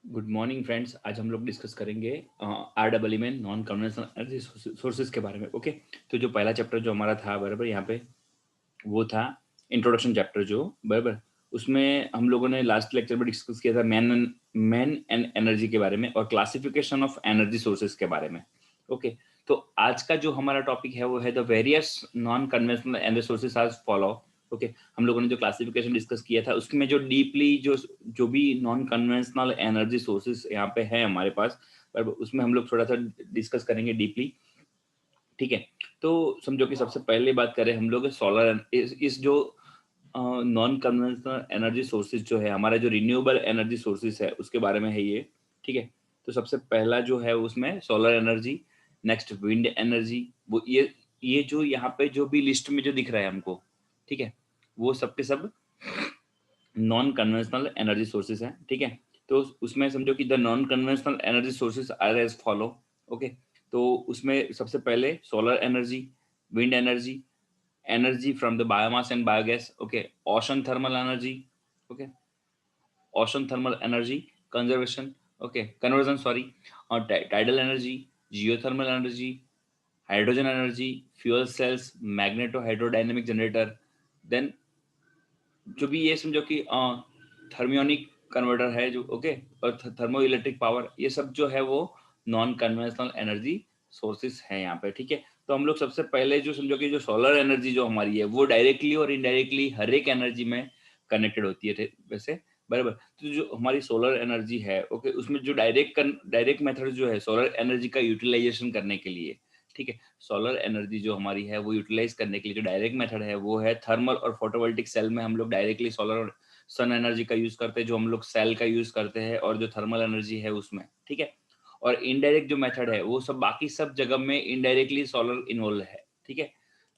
Good morning friends. आज हम लोग डिस्कस करेंगे आर डबल में नॉन कन्वेंशनल एनर्जी सोर्सेज के बारे में। ओके, तो जो पहला चैप्टर जो हमारा था बराबर यहाँ पे वो था इंट्रोडक्शन चैप्टर जो बराबर, उसमें हम लोगों ने लास्ट लेक्चर में डिस्कस किया था मैन एंड एनर्जी के बारे में और क्लासिफिकेशन ऑफ एनर्जी सोर्सेज के बारे में। ओके, तो आज का जो हमारा टॉपिक है वो है the various non conventional energy sources आज फॉलो। ओके, हम लोगों ने जो क्लासिफिकेशन डिस्कस किया था उसमें जो डीपली जो जो भी नॉन कन्वेंशनल एनर्जी सोर्सेज यहाँ पे है हमारे पास, बराबर, उसमें हम लोग थोड़ा सा डिस्कस करेंगे डीपली। ठीक है, तो समझो कि सबसे पहले बात करें हम लोग सोलर इस जो नॉन कन्वेंशनल एनर्जी सोर्सेज जो है हमारा जो रिन्यूएबल एनर्जी सोर्सेज है उसके बारे में है ये। ठीक है, तो सबसे पहला जो है उसमें solar energy, next wind energy, वो ये जो यहाँ पे जो भी लिस्ट में जो दिख रहा है हमको, ठीक है, वो सब के सब नॉन कन्वेंशनल एनर्जी सोर्सेज हैं। ठीक है, तो उसमें समझो कि the non conventional energy sources are as follow. Okay, तो उसमें सबसे पहले solar energy, wind energy, energy from the biomass and biogas, okay, ocean thermal energy, okay, ocean thermal energy conservation, okay, conversion sorry, और tidal energy, geothermal energy, hydrogen energy, fuel cells, magneto hydrodynamic generator, then जो भी ये समझो कि thermionic converter है जो, okay, और thermo electric power, ये सब जो है वो नॉन कन्वेंशनल एनर्जी सोर्सेस हैं यहाँ पे। ठीक है, तो हम लोग सबसे पहले जो समझो कि जो सोलर एनर्जी जो हमारी है वो डायरेक्टली और इनडायरेक्टली हर एक एनर्जी में कनेक्टेड होती है वैसे, बराबर। तो जो हमारी सोलर एनर्जी है, ओके, उसमें जो डायरेक्ट मेथड जो है सोलर एनर्जी का यूटिलाइजेशन करने के लिए, ठीक है, सोलर एनर्जी जो हमारी है वो यूटिलाइज करने के लिए जो डायरेक्ट मेथड है वो है थर्मल और फोटोवोल्टिक सेल में हम लोग डायरेक्टली सोलर और सन एनर्जी का यूज करते हैं, जो हम लोग सेल का यूज करते हैं और जो थर्मल एनर्जी है उसमें। ठीक है, और इनडायरेक्ट जो मेथड है वो सब बाकी सब जगह में इनडायरेक्टली सोलर इन्वॉल्व है। ठीक है,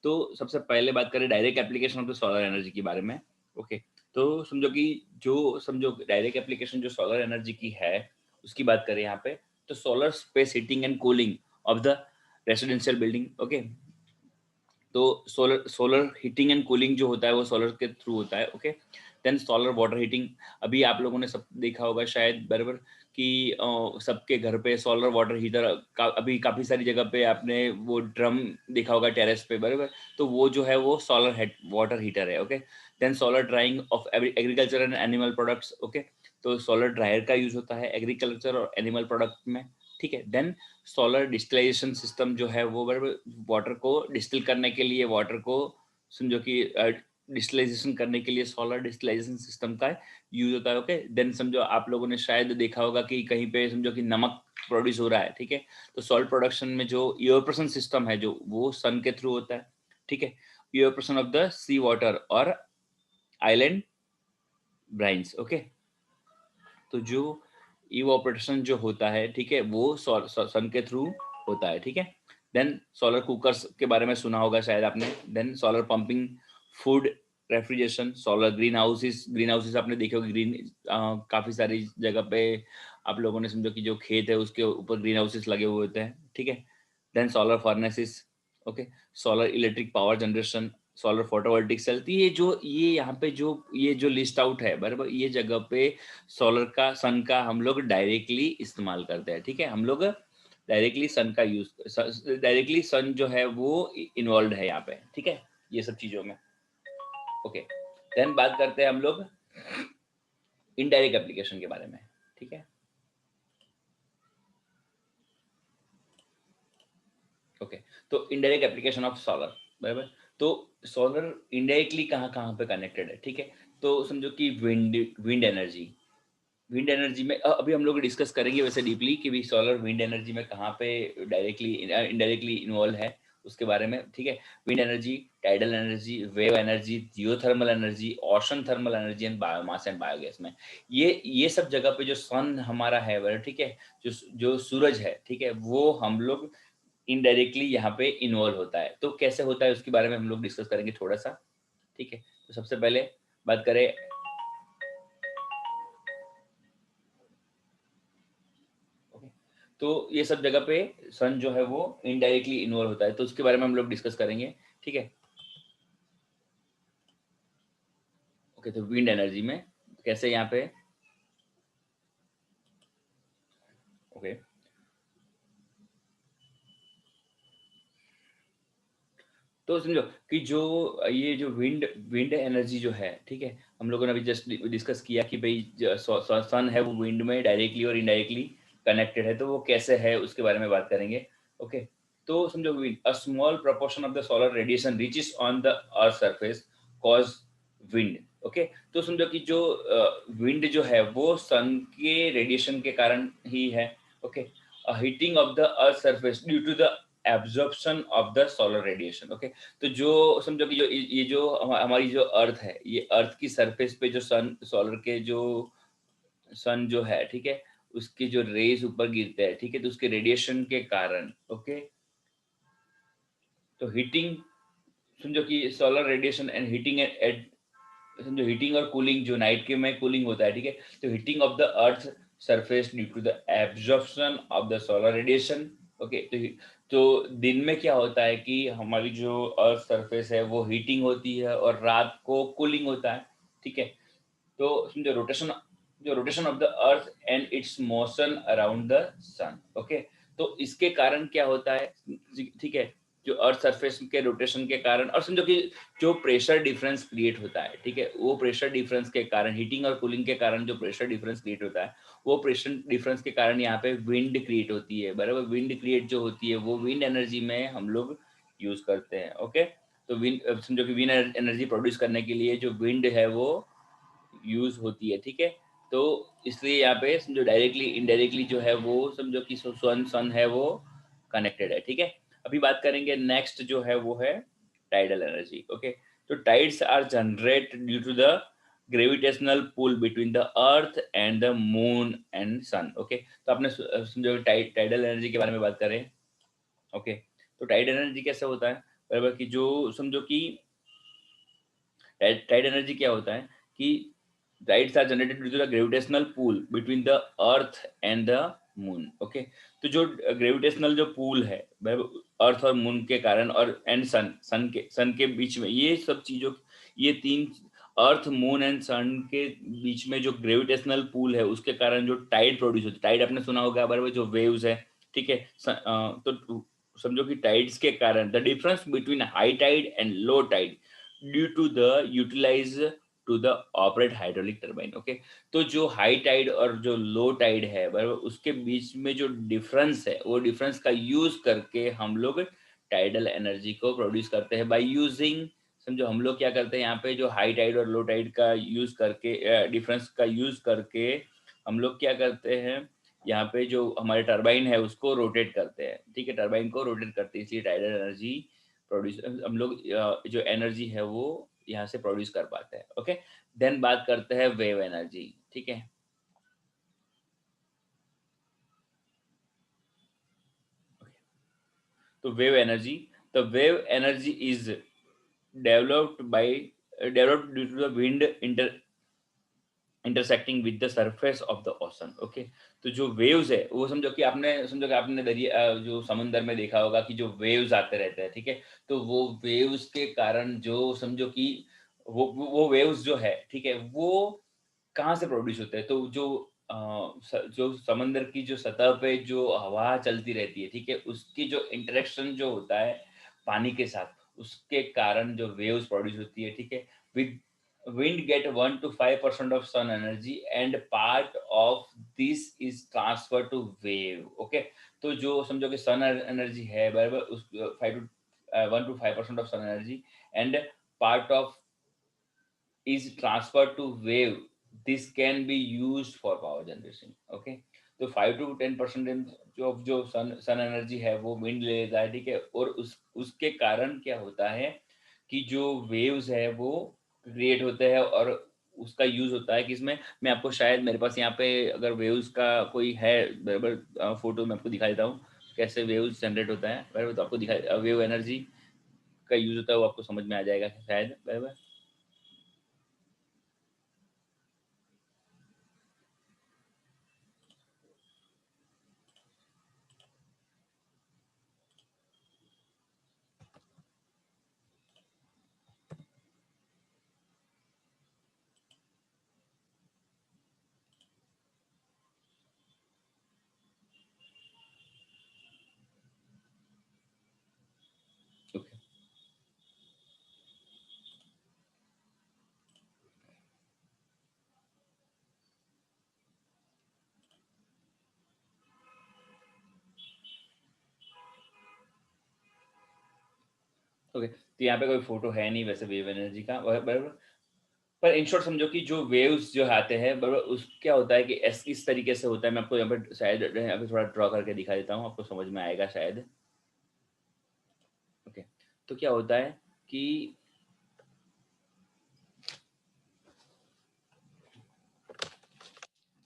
तो सबसे पहले बात करें direct application of the solar energy के बारे में। ओके, तो समझो कि जो समझो डायरेक्ट एप्लीकेशन जो सोलर एनर्जी की है उसकी बात करें यहाँ पे, तो solar space heating and cooling of the residential building. Okay, तो solar solar heating and cooling जो होता है वो सोलर के थ्रू होता है। Okay, then solar water heating, अभी आप लोगों ने सब देखा होगा शायद बराबर कि सबके घर पे सोलर वाटर हीटर अभी काफी सारी जगह पे आपने वो ड्रम देखा होगा टेरेस पे, बराबर, तो वो जो है वो सोलर वाटर हीटर है। Okay, then solar drying of agriculture and animal products. Okay, तो सोलर ड्रायर का यूज होता है एग्रीकल्चर और एनिमल प्रोडक्ट में। ठीक है, देन सोलर डिस्टिलेशन सिस्टम जो है वो बराबर वाटर को डिस्टिल करने के लिए, वाटर को समझो कि डिस्टिलाइजेशन करने के लिए सोलर डिस्टिलाइजेशन सिस्टम का यूज होता है। ओके, देन समझो आप लोगों ने शायद देखा होगा कि कहीं पे समझो कि नमक प्रोड्यूस हो रहा है, ठीक है, तो सॉल्ट प्रोडक्शन में जो इवेपोरेशन सिस्टम है जो वो सन के थ्रू होता है। ठीक है, evaporation of the sea water और आइलैंड ब्राइन्स। ओके, तो जो इवोपरेशन जो होता है, ठीक है, वो सन के थ्रू होता है। ठीक है, देन सोलर कुकर्स के बारे में सुना होगा शायद आपने, then solar pumping, food refrigeration, solar greenhouses आपने देखे होंगे, काफी सारी जगह पे आप लोगों ने समझो कि जो खेत है उसके ऊपर ग्रीन हाउसेस लगे हुए होते हैं। ठीक है, then solar furnaces, okay, solar electric power generation, solar photovoltaic cell. तो ये यहाँ पे जो ये जो लिस्ट आउट है बराबर, ये जगह पे सोलर का सन का हम लोग डायरेक्टली इस्तेमाल करते हैं। ठीक है, हम लोग डायरेक्टली सन का यूज, डायरेक्टली सन जो है वो इन्वॉल्व है यहाँ पे। ठीक है, ये सब चीजों में। ओके, देन बात करते हैं हम लोग इनडायरेक्ट एप्लीकेशन के बारे में। ठीक है, ओके, तो इनडायरेक्ट एप्लीकेशन ऑफ सोलर, बराबर, तो सोलर इनडायरेक्टली कहाँ कहाँ पे कनेक्टेड है। ठीक है, तो समझो कि विंड एनर्जी, विंड एनर्जी में अभी हम लोग डिस्कस करेंगे वैसे डीपली कि भी सोलर विंड एनर्जी में कहाँ पे डायरेक्टली इनडायरेक्टली इन्वॉल्व है उसके बारे में। ठीक है, wind energy, tidal energy, wave energy, geothermal energy, ocean thermal energy and biomass and biogas में ये सब जगह पे जो सन हमारा है वह, ठीक है, जो जो सूरज है, ठीक है, वो हम लोग इनडायरेक्टली यहाँ पे इन्वॉल्व होता है। तो कैसे होता है उसके बारे में हम लोग डिस्कस करेंगे थोड़ा सा। ठीक है, तो सबसे पहले बात करें, ओके, तो ये सब जगह पे सन जो है वो इनडायरेक्टली इन्वॉल्व होता है, तो उसके बारे में हम लोग डिस्कस करेंगे। ठीक है, ओके, तो विंड एनर्जी में कैसे यहाँ पे ओके। तो समझो कि जो ये जो विंड विंड एनर्जी जो है, ठीक है, हम लोगों ने अभी जस्ट डिस्कस किया कि भाई सन है वो विंड में डायरेक्टली और इनडायरेक्टली कनेक्टेड है, तो वो कैसे है उसके बारे में बात करेंगे। ओके। तो समझो wind, a small proportion of the solar radiation reaches on the earth surface cause wind. Okay. तो समझो कि जो विंड जो है वो सन के रेडिएशन के कारण ही है। Okay. Heating of the earth surface due to the absorption of the solar radiation. Okay. तो जो समझो कि जो ये जो हमारी जो अर्थ है, ये अर्थ की सरफेस पे जो सन सोलर के जो सन जो है, ठीक है, उसके जो रेज ऊपर गिरते हैं, ठीक है, तो उसके रेडिएशन के कारण, ओके, तो हीटिंग, समझो कि solar radiation and heating at, समझो हीटिंग और कूलिंग, जो नाइट के में कूलिंग होता है, ठीक है, तो heating of the earth surface due to the absorption of the solar radiation. Okay. तो दिन में क्या होता है कि हमारी जो अर्थ सरफेस है वो हीटिंग होती है और रात को कूलिंग होता है, ठीक है। तो समझो रोटेशन, जो rotation of the earth and its motion around the sun. Okay. तो इसके कारण क्या होता है, ठीक है, जो अर्थ सरफेस के रोटेशन के कारण, और समझो कि जो प्रेशर डिफरेंस क्रिएट होता है, ठीक है, वो प्रेशर डिफरेंस के कारण, हीटिंग और कूलिंग के कारण जो प्रेशर डिफरेंस क्रिएट होता है, वो प्रेशर डिफरेंस के कारण यहाँ पे विंड क्रिएट होती है, बराबर। विंड क्रिएट जो होती है वो विंड एनर्जी में हम लोग यूज करते हैं। ओके। तो विंड, समझो कि विंड एनर्जी प्रोड्यूस करने के लिए जो विंड है वो यूज होती है, ठीक है। तो इसलिए यहाँ पे समझो डायरेक्टली इनडायरेक्टली जो है वो समझो कि सन सन है वो कनेक्टेड है, ठीक है। अभी बात करेंगे नेक्स्ट जो है वो है टाइडल एनर्जी। ओके। तो tides are generate due to the gravitational pull between the earth and the moon and sun. Okay. तो आपने समझो टाइडल एनर्जी के बारे में बात करें। ओके। तो टाइड एनर्जी कैसे होता है, बराबर, कि जो समझो कि टाइड एनर्जी क्या होता है कि tides are generated due to the gravitational pull between the earth and the moon. Okay. तो जो ग्रेविटेशनल जो पूल है अर्थ और मून के कारण, और एंड सन के बीच में, ये सब चीजों, ये तीन, अर्थ मून एंड सन के बीच में जो ग्रेविटेशनल पूल है उसके कारण जो टाइड प्रोड्यूस होती है, टाइड आपने सुना होगा बराबर, जो वेव्स है, ठीक है। तो समझो कि टाइड्स के कारण the difference between high tide and low tide due to the utilise to the operate hydraulic turbine. Okay. तो जो हाई टाइड और जो लो टाइड है बराबर, उसके बीच में जो डिफरेंस है, वो डिफरेंस का यूज करके हम लोग टाइडल एनर्जी को प्रोड्यूस करते हैं बाय यूजिंग, समझो हम लोग क्या करते हैं यहाँ पे, जो हाई टाइड और लो टाइड का यूज करके, डिफरेंस का यूज करके हम लोग क्या करते हैं, यहाँ पे जो हमारे टरबाइन है उसको रोटेट करते हैं, ठीक है, टरबाइन को रोटेट करते हैं, इसलिए टाइडल एनर्जी प्रोड्यूस, हम लोग जो एनर्जी है वो यहाँ से प्रोड्यूस कर पाते हैं। ओके। देन बात करते हैं वेव एनर्जी, ठीक है। तो wave energy is developed by developed due to the wind intersecting with the surface of the ocean. Okay. तो जो वेव्स है वो समझो कि आपने दरिया, जो समुंदर में देखा होगा कि जो वेव्स आते रहते हैं, ठीक है, तो वो वेव्स के कारण जो समझो कि वो वेव्स जो है, ठीक है, वो कहाँ से प्रोड्यूस होते हैं, तो जो जो समंदर की जो सतह पे जो हवा चलती रहती है, ठीक है, उसकी जो इंटरेक्शन जो होता है पानी के साथ, उसके कारण जो वेव्स प्रोड्यूस होती है, ठीक है। With wind get 1 to 5% of sun energy and part of this is transferred to wave। Okay. तो जो समझो कि सन एनर्जी है बराबर, उस 1 to 5% of sun energy and part of is transferred to wave, this can be used for power generation। Okay. तो 5 to 10% जो sun energy है वो विंड ले लेता है, ठीक है, और उसके कारण क्या होता है कि जो वेव्स है वो क्रिएट होते हैं, और उसका यूज होता है किसमें, मैं आपको शायद, मेरे पास यहाँ पे अगर वेव्स का कोई है बराबर, फोटो मैं आपको दिखा देता हूँ कैसे वेव्स जनरेट होता है बराबर, तो आपको दिखा, वेव एनर्जी का यूज होता है वो आपको समझ में आ जाएगा शायद, बराबर। ओके, तो यहाँ पे कोई फोटो है नहीं वैसे वेव एनर्जी का, बराबर। पर इन शॉर्ट समझो कि जो वेव्स जो आते हैं, बराबर, उस क्या होता है कि इस तरीके से होता है। मैं आपको यहाँ पे शायद यहाँ पे थोड़ा ड्रॉ करके दिखा देता हूँ, आपको समझ में आएगा शायद। ओके, तो क्या होता है कि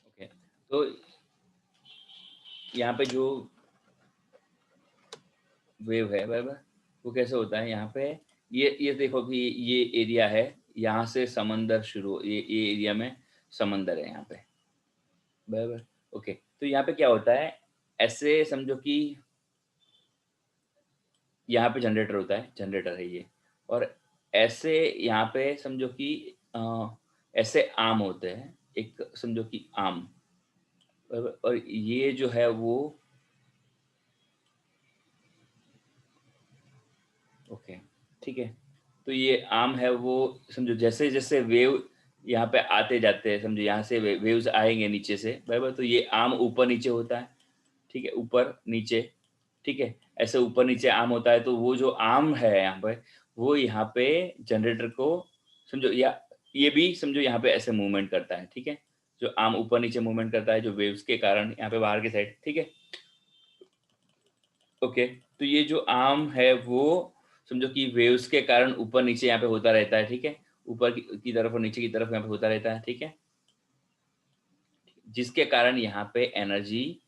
ओके, तो यहाँ पे जो वेव है, बराबर, वो कैसे होता है यहाँ पे। ये देखो कि ये एरिया है, यहाँ से समंदर शुरू, ये एरिया में समंदर है यहाँ पे, बराबर। ओके, तो यहाँ पे क्या होता है, ऐसे समझो कि यहाँ पे जनरेटर होता है, जनरेटर है ये, और ऐसे यहाँ पे समझो कि ऐसे आर्म होते हैं, एक समझो कि आर्म, बराबर, और ये जो है वो ओके, ठीक है। तो ये आर्म है वो, समझो जैसे जैसे वेव यहाँ पे आते जाते हैं, समझो यहाँ से वेव्स आएंगे नीचे से, बराबर, तो ये आर्म ऊपर नीचे होता है, ठीक है, ऊपर नीचे, ठीक है, ऐसे ऊपर नीचे आर्म होता है। तो वो जो आर्म है यहाँ पे, वो यहाँ पे जनरेटर को समझो, या ये भी समझो यहाँ पे ऐसे मूवमेंट करता है, ठीक है, जो आर्म ऊपर नीचे मूवमेंट करता है जो वेव्स के कारण यहाँ पे बाहर की साइड, ठीक है। ओके, तो ये जो आर्म है वो समझो कि वेव्स के कारण ऊपर नीचे यहाँ पे होता रहता है, ठीक है, ऊपर की तरफ और नीचे की तरफ यहाँ पे होता रहता है, ठीक है, जिसके कारण यहाँ पे एनर्जी,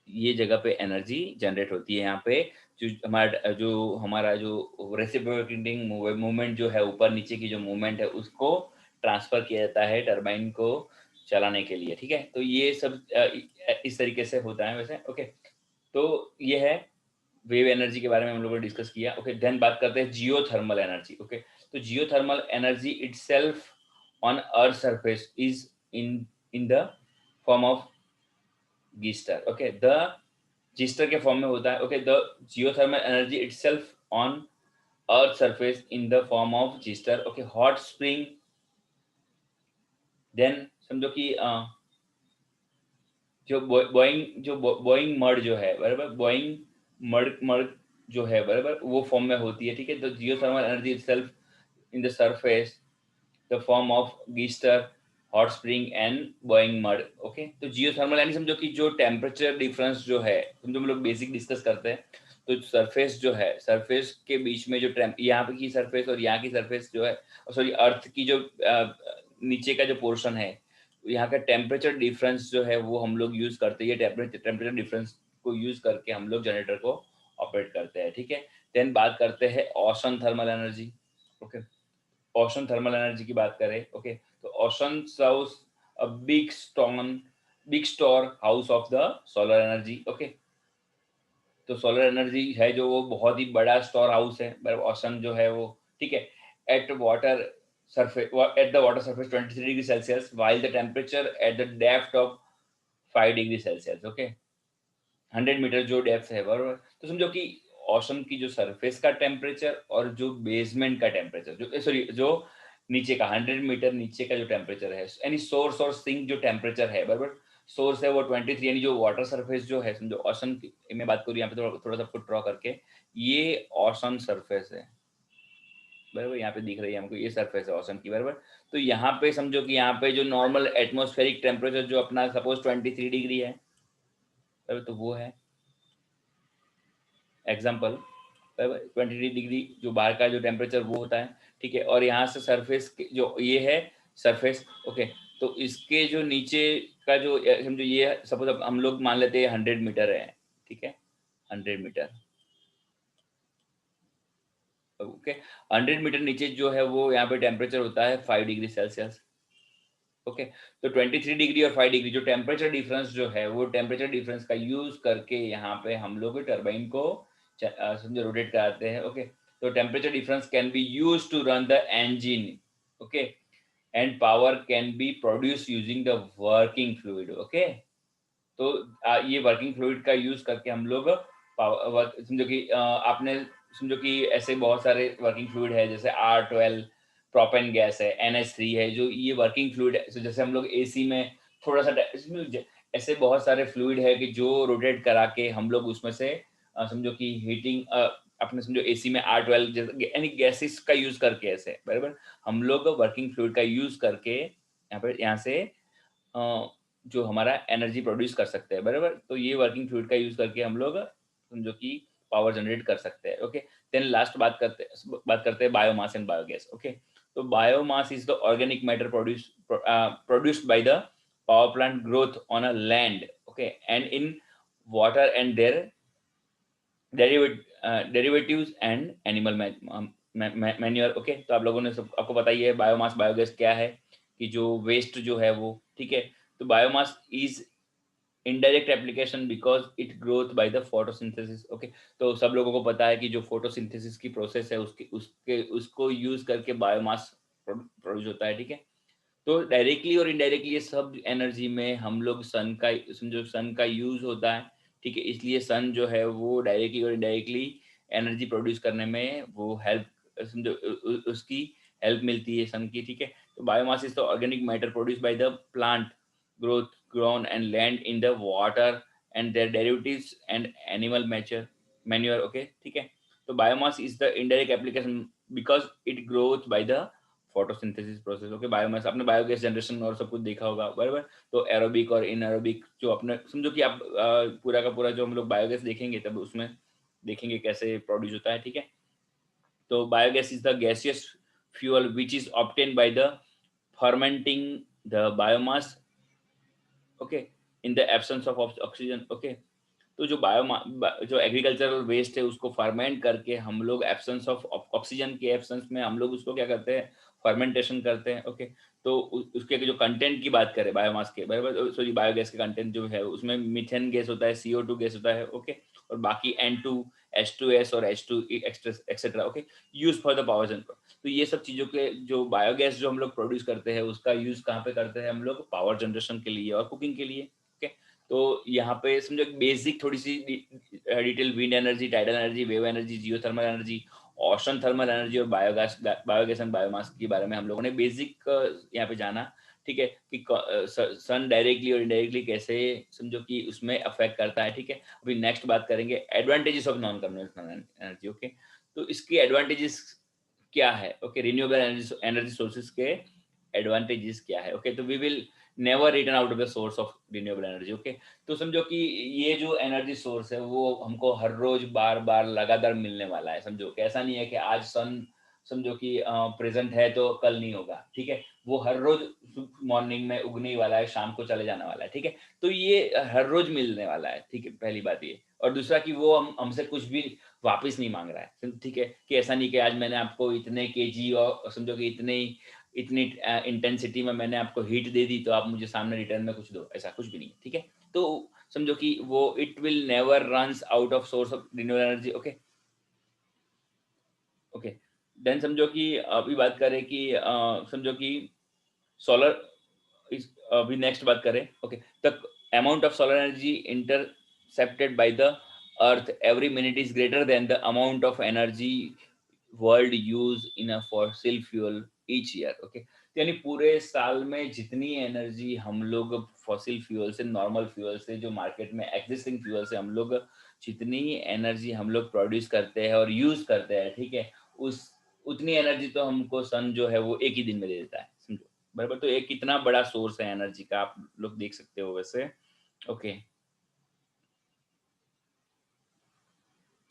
ये जगह पे एनर्जी जनरेट होती है यहाँ पे। जो हमारा जो रेसिप्रोकेटिंग मूवमेंट जो है, ऊपर नीचे की जो मूवमेंट है, उसको ट्रांसफर किया जाता है टरबाइन को चलाने के लिए, ठीक है। तो ये सब इस तरीके से होता है वैसे। ओके, तो ये है वेव एनर्जी के बारे में हम लोगों ने डिस्कस किया। ओके, देन बात करते हैं जियोथर्मल एनर्जी। ओके, तो geothermal energy itself on earth surface is in in the form of geyser. Okay, the geyser के फॉर्म में होता है। Okay, the geothermal energy itself on earth surface in the form of geyser. Okay, hot spring, then समझो कि जो Boeing mud जो है, बराबर, बॉइंग मड मड जो है, बराबर, वो फॉर्म में होती है, ठीक है। तो geothermal energy itself in the surface the form of geyser, hot spring and boiling mud. Okay, तो जियोथर्मल यानी समझो कि जो टेम्परेचर डिफरेंस जो है, समझो हम लोग बेसिक डिस्कस करते हैं, तो सरफेस जो है, सरफेस के बीच में जो यहाँ की सरफेस और यहाँ की सरफेस जो है, सॉरी, अर्थ की जो नीचे का जो पोर्शन है, यहाँ का टेम्परेचर डिफरेंस जो है वो हम लोग यूज करते हैं। टेम्परेचर डिफरेंस को यूज करके हम लोग जनरेटर को ऑपरेट करते हैं, ठीक है। देन बात करते हैं ocean thermal energy. Okay, ocean thermal energy की बात करें, ओके, तो ocean serves a big store house of the solar energy. Okay, तो सोलर एनर्जी है जो वो बहुत ही बड़ा स्टोर हाउस है, ओशन जो है वो, ठीक है, at water surface at the water surface 23 degree Celsius while the temperature at the depth of 5 degree Celsius. Okay, 100 metre जो डेप्थ है, बराबर। तो समझो कि ओशन की जो सरफेस का टेम्परेचर और जो बेसमेंट का टेम्परेचर, जो सॉरी जो नीचे का 100 मीटर नीचे का जो टेम्परेचर है, यानी सोर्स और सिंक जो टेम्परेचर है, बराबर, सोर्स है वो 23, यानी जो वाटर सरफेस जो है, समझो ओशन की मैं बात करूँ यहाँ पे थोड़ा थोड़ा सा आपको ड्रॉ करके, ये ओशन सरफेस है, बराबर, यहाँ पे दिख रही है हमको, ये सरफेस है ओशन की, बराबर। तो यहाँ पे समझो कि यहाँ पे जो नॉर्मल एटमॉस्फेरिक टेम्परेचर जो अपना सपोज 23 डिग्री है, बराबर, तो वो है एग्जाम्पल, 23 डिग्री जो बाहर का जो टेम्परेचर वो होता है, ठीक है। और यहाँ से सरफेस जो ये है सरफेस, ओके, तो इसके जो नीचे का जो समझो ये सपोज अब हम लोग मान लेते हैं 100 मीटर है, ठीक है, 100 मीटर, ओके, 100 मीटर नीचे जो है वो यहाँ पे टेम्परेचर होता है 5 डिग्री सेल्सियस। ओके, तो 23 डिग्री और 5 डिग्री जो टेम्परेचर डिफरेंस जो है, वो टेम्परेचर डिफरेंस का यूज करके यहाँ पे हम लोग टरबाइन को समझो रोटेट कराते हैं। ओके, तो temperature difference can be use to run the engine. Okay, and power can be produce using the working fluid. Okay, तो ये वर्किंग फ्लूइड का यूज करके हम लोग समझो कि आपने समझो कि ऐसे बहुत सारे वर्किंग फ्लूइड है, जैसे R12 प्रोपेन गैस है, NH3 है, जो ये वर्किंग फ्लूइड है। जैसे हम लोग एसी में थोड़ा सा ऐसे बहुत सारे फ्लूइड है कि जो रोटेट करा के हम लोग उसमें से समझो कि हीटिंग अपने समझो एसी में R12 यानी गैसेस का यूज करके, ऐसे बराबर हम लोग वर्किंग फ्लूइड का यूज करके यहाँ से जो हमारा एनर्जी प्रोड्यूस कर सकते हैं, बराबर। तो ये वर्किंग फ्लूइड का यूज करके हम लोग समझो कि पावर जनरेट कर सकते हैं। ओके, देन लास्ट बात करते हैं बायोमास एंड बायोगैस। ओके, तो biomass is the organic matter produced by the power plant growth on a land, okay, and in water and their derivatives and animal manure. Okay, तो आप लोगों ने सब आपको पता ही है बायोमास बायोगैस क्या है, कि जो वेस्ट जो है वो, ठीक है। तो biomass is indirect application because it growth by the photosynthesis. Okay, तो सब लोगों को पता है कि जो फोटोसिंथेसिस की प्रोसेस है उसके उसके उसको यूज करके बायोमास प्रोड्यूस होता है, ठीक है। तो डायरेक्टली और इनडायरेक्टली ये सब एनर्जी में हम लोग सन का समझो सन का यूज होता है, ठीक है। इसलिए सन जो है वो डायरेक्टली और इनडायरेक्टली एनर्जी प्रोड्यूस करने में वो हेल्प समझो उसकी हेल्प मिलती है सन की, ठीक है। तो biomass is the organic matter produce by the plant growth grown and land in the water and their derivatives and animal manure, okay, ठीक है। तो biomass is the indirect application because it growth by the photosynthesis process. Okay, biomass आपने biogas generation और सब कुछ देखा होगा, बराबर। तो एरोबिक और इनएरोबिक जो अपने समझो कि आप पूरा का पूरा जो हम लोग बायोगैस देखेंगे तब उसमें देखेंगे कैसे प्रोड्यूस होता है, ठीक है। तो biogas is the gaseous fuel which is obtain by the fermenting the biomass, okay, in the absence of oxygen. Okay, तो जो जो एग्रीकल्चरल वेस्ट है उसको फर्मेंट करके हम लोग एब्सेंस ऑफ ऑक्सीजन के एब्सेंस में हम लोग उसको क्या करते हैं, फर्मेंटेशन करते हैं। ओके, तो उसके जो कंटेंट की बात करें बायोमास के, बराबर, सॉरी बायोगैस के कंटेंट जो है उसमें मीथेन गैस होता है, CO2 गैस होता है, ओके, और बाकी N2, H2S और H2 etcetera, okay, use for the power generation. तो ये सब चीजों के जो बायोगैस जो हम लोग प्रोड्यूस करते हैं उसका यूज कहाँ पे करते हैं हम लोग, पावर जनरेशन के लिए और कुकिंग के लिए, ओके। तो यहाँ पे समझो बेसिक थोड़ी सी detail, wind energy, tidal energy, wave energy, geothermal energy, ocean thermal energy और बायोगैस एंड बायोमास के बारे में हम लोगों ने बेसिक यहाँ पे जाना, ठीक है, कि सन डायरेक्टली और इनडायरेक्टली कैसे समझो कि उसमें अफेक्ट करता है, ठीक है। अभी नेक्स्ट बात करेंगे advantages of non conventional energy. Okay, तो इसकी एडवांटेजेस क्या है, ओके, रिन्यूएबल एनर्जी सोर्सेज के एडवांटेजेस क्या है। ओके, तो we will never return out of the source of renewable energy. Okay, तो समझो कि ये जो एनर्जी सोर्स है वो हमको हर रोज बार बार लगातार मिलने वाला है। समझो कि ऐसा नहीं है कि आज सन समझो कि प्रेजेंट है तो कल नहीं होगा, ठीक है। वो हर रोज मॉर्निंग में उगने वाला है, शाम को चले जाने वाला है, ठीक है। तो ये हर रोज मिलने वाला है, ठीक है, पहली बात ये। और दूसरा कि वो हमसे कुछ भी वापस नहीं मांग रहा है, ठीक है, कि ऐसा नहीं कि आज मैंने आपको इतने केजी और समझो कि इतनी इंटेंसिटी में मैंने आपको हीट दे दी तो आप मुझे सामने रिटर्न में कुछ दो, ऐसा कुछ भी नहीं है, ठीक है। तो समझो कि वो it will never runs out of source of renewable energy. Okay, okay, then समझो कि अभी बात करें कि समझो कि सोलर अभी नेक्स्ट बात करें। Okay, the amount of solar energy intercepted by the earth every minute is greater than the amount of energy world use in a fossil fuel each year. Okay, यानी पूरे साल में जितनी एनर्जी हम लोग फॉसिल फ्यूल से, normal fuel से, जो मार्केट में एग्जिस्टिंग फ्यूल से हम लोग जितनी एनर्जी हम लोग प्रोड्यूस करते हैं और यूज करते हैं, ठीक है, उस उतनी एनर्जी तो हमको सन जो है वो एक ही दिन में दे देता है, समझो, बराबर। तो एक कितना बड़ा सोर्स है एनर्जी का, आप लोग देख सकते हो वैसे। ओके,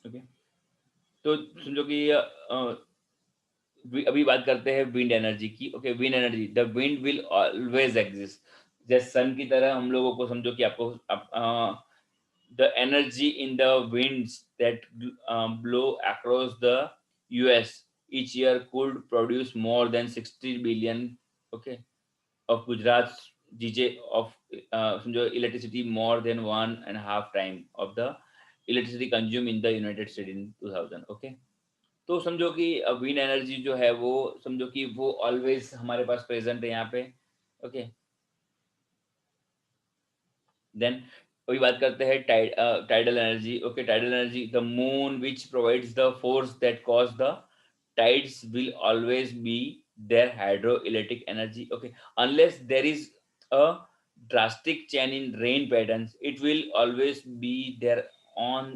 ओके, तो समझो कि अभी बात करते हैं विंड एनर्जी की। Okay, wind energy, the wind will always exist, जैसे सन की तरह हम लोगों को समझो कि आपको the energy in the winds that blow across the US each year could produce more than 60 billion, okay, of Gujarat's GJ of समझो electricity, more than 1.5 time of the electricity consumed in the United States in 2000। okay, तो समझो कि wind energy जो है वो समझो कि वो ऑलवेज हमारे पास प्रेजेंट है यहाँ पे। ओके, देन अभी बात करते हैं tidal energy. Okay, tidal energy, the moon which provides the force that cause the tides will always be their hydroelectric energy। Okay, unless there is a drastic change in rain patterns, it will always be there on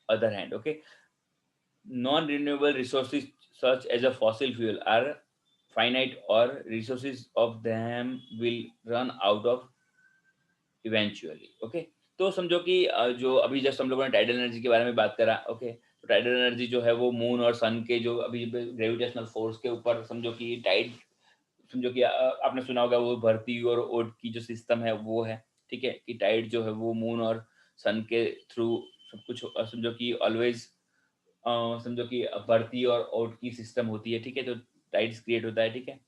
other hand। okay, non-renewable resources such as a fossil fuel are finite or resources of them will run out of eventually. Okay, तो समझो कि जो अभी just हम लोगों ने tidal energy के बारे में बात करा। ओके, तो टाइडल एनर्जी जो है वो मून और सन के जो अभी ग्रेविटेशनल फोर्स के ऊपर समझो कि टाइड, समझो कि आपने सुना होगा वो भरती और ओट की जो सिस्टम है वो है। ठीक है, कि टाइड जो है वो मून और सन के थ्रू सब कुछ समझो कि ऑलवेज समझो कि भरती और ओट की सिस्टम होती है। ठीक है, तो टाइड्स क्रिएट होता है। ठीक है,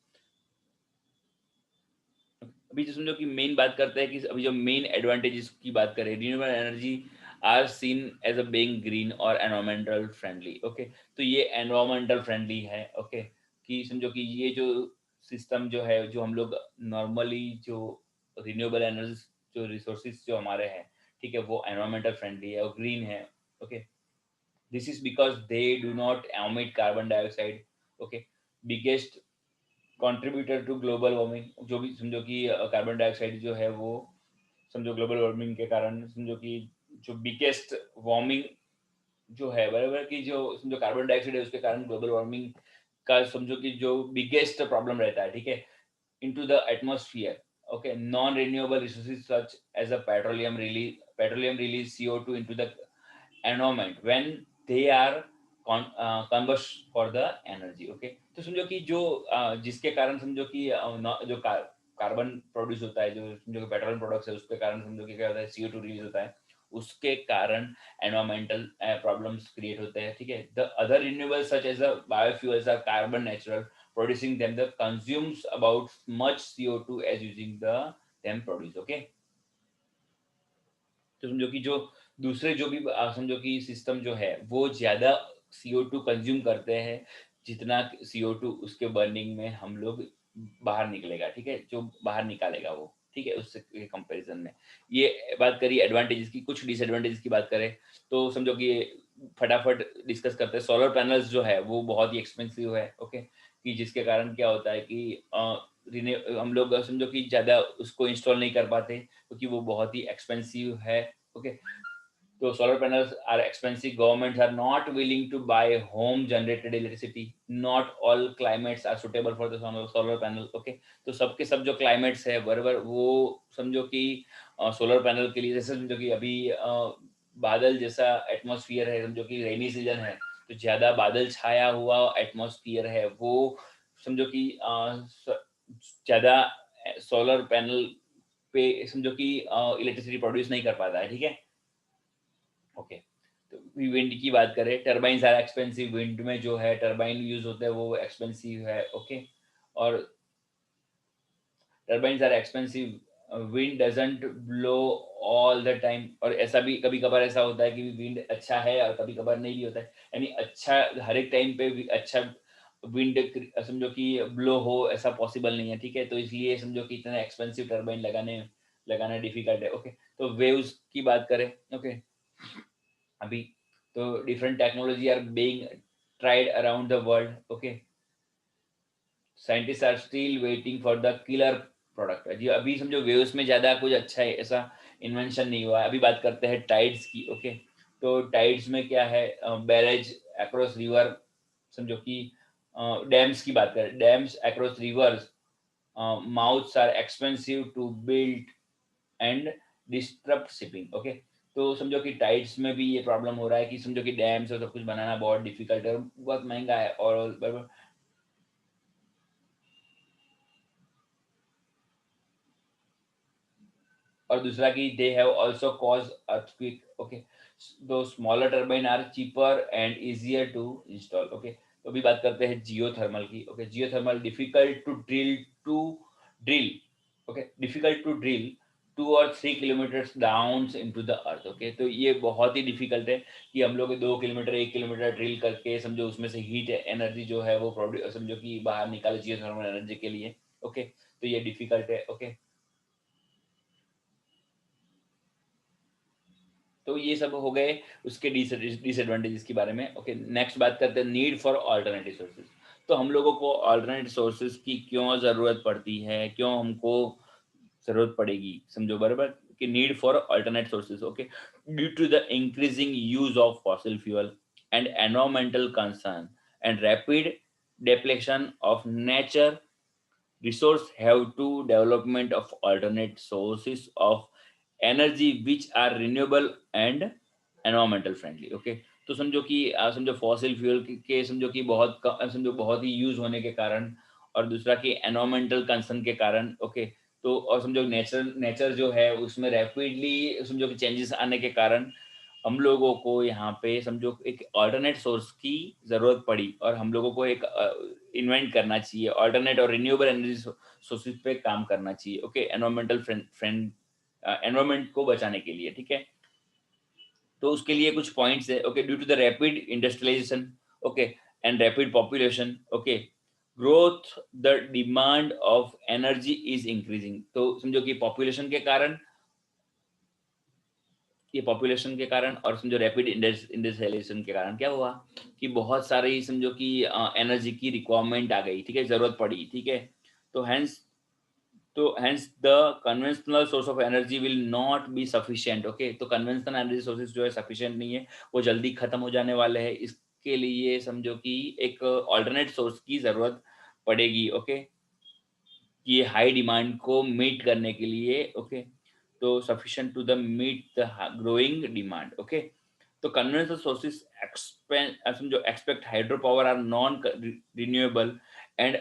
अभी जो समझो कि मेन बात करते हैं कि अभी जो मेन एडवांटेजेस की बात करें, renewable energy are seen as a being green और एनवायरमेंटल फ्रेंडली। ओके, तो ये एनवायरमेंटल फ्रेंडली है। ओके, कि समझो कि ये जो सिस्टम जो है, जो हम लोग नॉर्मली जो रिन्यूएबल एनर्जी जो रिसोर्सेज जो हमारे हैं, ठीक है, वो एनवायरमेंटल फ्रेंडली है और ग्रीन है। Okay, this is because they do not emit carbon dioxide. Okay, biggest contributor to global warming, जो भी समझो कि कार्बन डाइऑक्साइड जो है वो समझो ग्लोबल वार्मिंग के कारण समझो कि जो बिगेस्ट वार्मिंग जो है, बराबर, कि जो समझो कार्बन डाइऑक्साइड है उसके कारण ग्लोबल वार्मिंग का समझो कि जो बिगेस्ट प्रॉब्लम रहता है। ठीक है, into the atmosphere. Okay, non-renewable resources such as a petroleum release CO2 into the environment when they are combust for the energy. Okay, तो समझो कि जो जिसके कारण समझो कि जो कार्बन प्रोड्यूस होता है, जो समझो कि पेट्रोलियम प्रोडक्ट्स है, उसके कारण समझो कि क्या होता है, CO2 रिलीज होता है, उसके कारण एनवायरमेंटल प्रॉब्लम्स क्रिएट होते हैं। ठीक है, the other renewable such as a biofuels are carbon natural producing them the consumes about much CO2 as using them produce। okay, तो समझो कि जो दूसरे जो भी समझो कि सिस्टम जो है वो ज्यादा CO2 कंज्यूम करते हैं जितना CO2 उसके बर्निंग में हम लोग बाहर निकलेगा। ठीक है, जो बाहर निकालेगा वो। ठीक है, उससे कंपैरिजन में ये बात करी एडवांटेजेस की। कुछ डिसएडवांटेजेस की बात करें तो समझो कि फटाफट डिस्कस करते हैं। सोलर पैनल्स जो है वो बहुत ही एक्सपेंसिव है। ओके, कि जिसके कारण क्या होता है कि हम लोग समझो कि ज़्यादा उसको इंस्टॉल नहीं कर पाते क्योंकि वो बहुत ही एक्सपेंसिव है। ओके, तो solar panels are expensive. Governments are not willing to buy home generated electricity. Not all climates are suitable for the solar panel. Okay, तो सबके सब जो climates है बराबर वो समझो कि सोलर पैनल के लिए, जैसे समझो कि अभी बादल जैसा एटमॉस्फेयर है, समझो कि रेनी सीजन है तो ज्यादा बादल छाया हुआ एटमॉस्फेयर है, वो समझो कि ज्यादा सोलर पैनल पे समझो कि इलेक्ट्रिसिटी प्रोड्यूस नहीं कर पाता है। ठीक है, ओके, तो विंड की बात करें, टरबाइन आर एक्सपेंसिव। विंड में जो है टरबाइन यूज होता है वो एक्सपेंसिव है। ओके, और turbines are expensive. Wind doesn't blow all the time, और ऐसा भी कभी कभार ऐसा होता है कि विंड अच्छा है और कभी कभार नहीं भी होता है, यानी अच्छा हर एक टाइम पे भी अच्छा विंड समझो कि ब्लो हो ऐसा पॉसिबल नहीं है। ठीक है, तो इसलिए समझो कि इतना एक्सपेंसिव टरबाइन लगाना डिफिकल्ट है। ओके, तो वेव्स की बात करें। ओके, अभी तो different technology are being tried around the world. Okay, scientist are still waiting for the killer product. जी, अभी समझो वेव्स में ज्यादा कुछ अच्छा है ऐसा इन्वेंशन नहीं हुआ है। अभी बात करते हैं टाइड्स की। ओके, तो टाइड्स में क्या है, बैरेज अक्रॉस रिवर, समझो कि डैम्स की बात करें, dams across rivers mouths are expensive to build and disturb shipping. Okay, तो समझो कि टाइड्स में भी ये प्रॉब्लम हो रहा है कि समझो कि डैम्स और सब कुछ बनाना बहुत डिफिकल्ट है और बहुत महंगा है। और दूसरा कि they have also cause earthquake. Okay, दो smaller turbine are cheaper and easier to install. Okay, तो अभी बात करते हैं जियोथर्मल की। Okay, geothermal difficult to drill. Okay, difficult to drill 2 or 3 kilometers down into the earth. Okay, तो ये बहुत ही डिफिकल्ट है कि हम लोग 2 किलोमीटर 1 किलोमीटर ड्रिल करके समझो उसमें से हीट एनर्जी जो है वो प्रोड्यूस समझो कि बाहर निकाले जियोथर्मल एनर्जी के लिए। ओके, तो ये डिफिकल्ट है। ओके, तो ये सब हो गए उसके डिसएडवांटेजेस के बारे में। ओके, नेक्स्ट बात करते हैं नीड फॉर अल्टरनेटिव सोर्सेज। तो हम लोगों को अल्टरनेटिव सोर्सेज की क्यों ज़रूरत पड़ती है, क्यों हमको ज़रूरत पड़ेगी, समझो बराबर, कि need for alternate sources. Okay, due to the increasing use of fossil fuel. and environmental concern and rapid depletion of nature resource have to development of alternate sources of energy which are renewable and environmental friendly. Okay, तो समझो कि समझो fossil fuel के समझो कि समझो बहुत ही use होने के कारण, और दूसरा कि एनवायरमेंटल कंसर्न के कारण। ओके, तो और समझो नेचर नेचर जो है उसमें रैपिडली समझो कि चेंजेस आने के कारण हम लोगों को यहाँ पे समझो एक अल्टरनेट सोर्स की ज़रूरत पड़ी, और हम लोगों को एक इन्वेंट करना चाहिए अल्टरनेट और रिन्यूएबल एनर्जी सोर्सेज पे काम करना चाहिए। Okay, environmental friend friend environment को बचाने के लिए, ठीक है। तो उसके लिए कुछ पॉइंट्स है। Okay, due to the rapid industrialisation, okay, and rapid population, okay, growth the demand of energy is increasing. तो समझो कि पॉपुलेशन के कारण, ये पॉपुलेशन के कारण और समझो रैपिड इंडस्ट्रियलाइजेशन के कारण क्या हुआ कि बहुत सारी समझो कि एनर्जी की रिक्वायरमेंट आ गई, ठीक है, जरूरत पड़ी, ठीक है। तो hence the conventional source of energy will not be sufficient. Okay, तो कन्वेंशनल एनर्जी सोर्सेज जो है सफिशिएंट नहीं है, वो जल्दी खत्म हो जाने वाले हैं। इसके लिए समझो कि एक अल्टरनेट सोर्स की जरूरत पड़ेगी। ओके, ये हाई डिमांड को मीट करने के लिए। ओके, तो sufficient to the meet the growing demand. Okay, तो कन्वेंशनल सोर्सेस एक्सपेंड समझो expect hydro power are non renewable and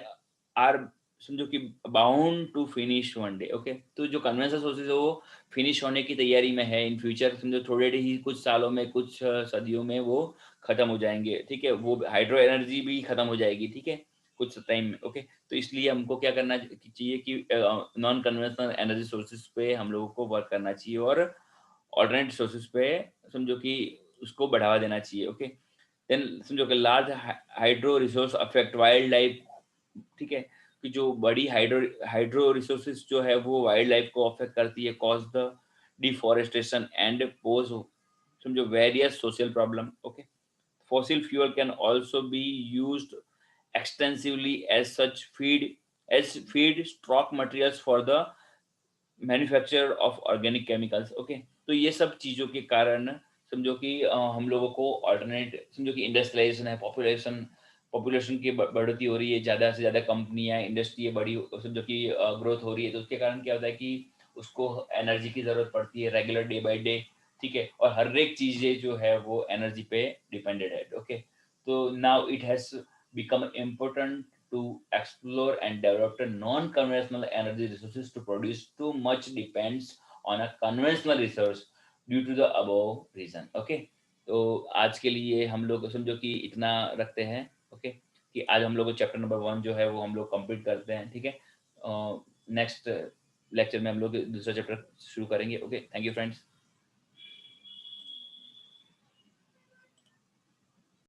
are समझो कि bound to finish one day. Okay, तो जो कन्वेंशनल सोर्सेज है वो फिनिश होने की तैयारी में है इन फ्यूचर, समझो थोड़े ही कुछ सालों में, कुछ सदियों में वो खत्म हो जाएंगे, ठीक है। वो हाइड्रो एनर्जी भी खत्म हो जाएगी, ठीक है, कुछ टाइम में। ओके, तो इसलिए हमको क्या करना चाहिए कि नॉन कन्वेंशनल एनर्जी सोर्सेज पे हम लोगों को वर्क करना चाहिए और ऑल्टरनेट सोर्सेज पे समझो कि उसको बढ़ावा देना चाहिए। ओके, देन समझो कि large hydro resource affect wild life, ठीक है, कि जो बड़ी हाइड्रो हाइड्रो रिसोर्सेज जो है वो वाइल्ड लाइफ को अफेक्ट करती है, cause the deforestation and pose समझो various social problem. Okay, fossil fuel can also be used extensively as feed stock materials for the manufacture of organic chemicals. Okay, तो ये सब चीज़ों के कारण समझो कि हम लोगों को अल्टरनेट समझो कि इंडस्ट्रियलाइजेशन है, पॉपुलेशन पॉपुलेशन की बढ़ोतरी हो रही है, ज़्यादा से ज़्यादा कंपनियां इंडस्ट्री बड़ी समझो कि ग्रोथ हो रही है, तो उसके कारण क्या होता है कि उसको एनर्जी की ज़रूरत पड़ती है रेगुलर डे बाई डे, ठीक है, और हर एक चीज़ें जो है वो एनर्जी पे डिपेंडेड है। ओके, तो now it has become important to explore and develop the non-conventional energy resources to produce too much depends on a conventional resource due to the above reason। Okay, तो आज के लिए हम लोग समझो कि इतना रखते हैं। ओके, कि आज हम लोग चैप्टर नंबर 1 जो है वो हम लोग कंप्लीट करते हैं, ठीक है। नेक्स्ट लेक्चर में हम लोग दूसरा चैप्टर शुरू करेंगे। Okay, thank you friends.